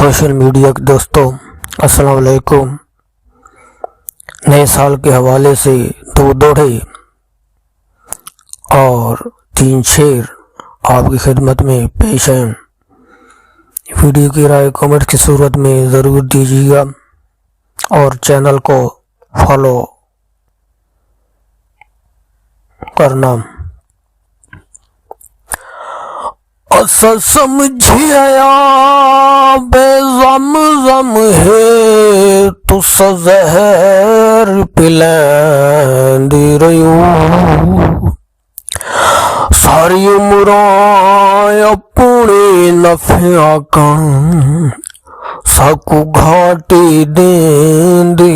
Social media के दोस्तों अस्सलाम वालेकुम। नए साल के हवाले से 2 दोहे और 3 शेर आपकी खिदमत में पेश हैं। वीडियो की राय कमेंट की सूरत में ज़रूर दीजिएगा और चैनल को फॉलो करना। असल समझिया बेज़म है तू ज़हर पिलैंदी रहियो, सारी उम्र अपने नफ़िया कण साकू घाटी देंदी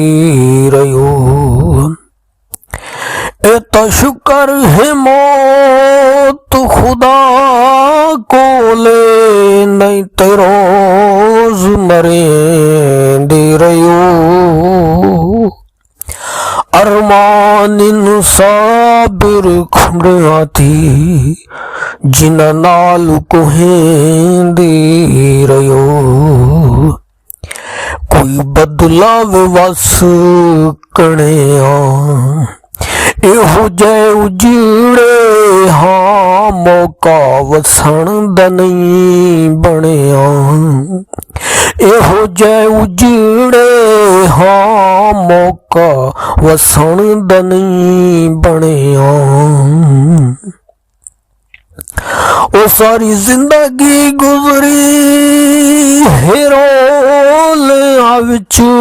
रहियो। एता शुक्र है मौत खुदा को ले नहीं ते रोज मरेंदी रहियो। अरमान इन साबिर खुंडिया थी जिन नाल कोहेंदी रहियो। कोई बदलाव वस कणिया एहो जय उजड़े हाँ मौका वसण दा नहीं बनिया। एहो जय उजड़े हाँ मौका वसण दा नहीं बनिया। ओ सारी जिंदगी गुजरी हेरोल विचू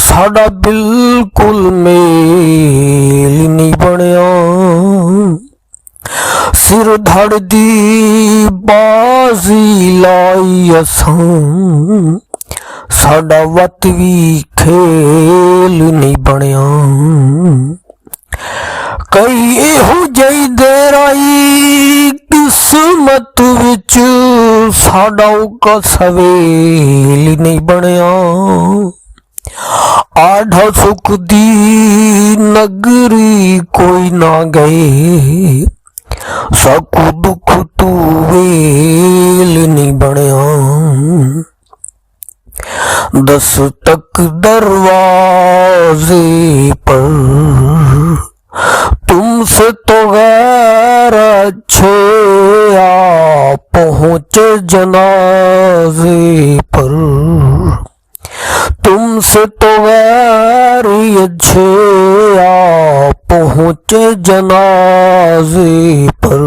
साडा बिल्कुल मेल नहीं बनिया। सिर धड़ दी बाजी लाई असां साडा वत भी खेल नहीं बनिया। कई एहो जई देर आई किस्मत विच साडा उका सवेल नहीं बनिया। आढ़ा सुख दी नगरी कोई ना गए सकू दुख तू वेल नहीं बनिया। 10 तक दरवाजे पर तुमसे तो गैर अच्छे आ पहुँचे जनाजे पर। तुमसे तो गैर अच्छे आ पहुँचे जनाजे पर।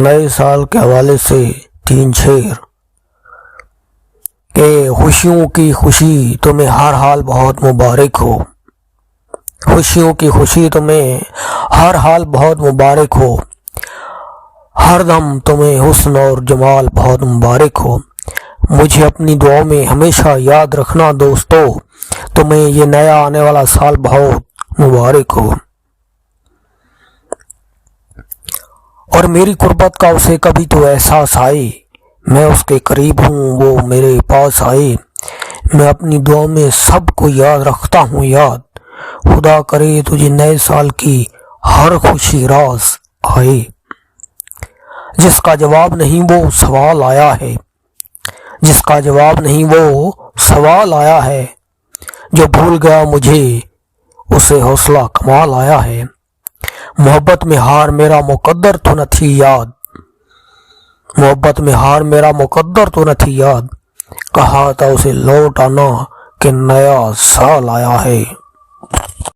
नए साल के हवाले से 3 शेर के खुशियों की खुशी तुम्हें हर हाल बहुत मुबारक हो। खुशियों की खुशी तुम्हें हर हाल बहुत मुबारक हो। हर दम तुम्हें हुस्न और जमाल बहुत मुबारक हो। मुझे अपनी दुआओं में हमेशा याद रखना दोस्तों, तुम्हें ये नया आने वाला साल बहुत मुबारक हो। और मेरी कुर्बत का उसे कभी तो एहसास आए, मैं उसके करीब हूँ वो मेरे पास आए। मैं अपनी दुआ में सबको याद रखता हूँ याद, खुदा करे तुझे नए साल की हर खुशी राज आए। जिसका जवाब नहीं वो सवाल आया है, जिसका जवाब नहीं वो सवाल आया है। जो भूल गया मुझे उसे हौसला कमाल आया है। मोहब्बत में हार मेरा मुकद्दर तो न थी याद, मोहब्बत में हार मेरा मुकद्दर तो न थी याद। कहा था उसे लौट आना कि नया साल आया है।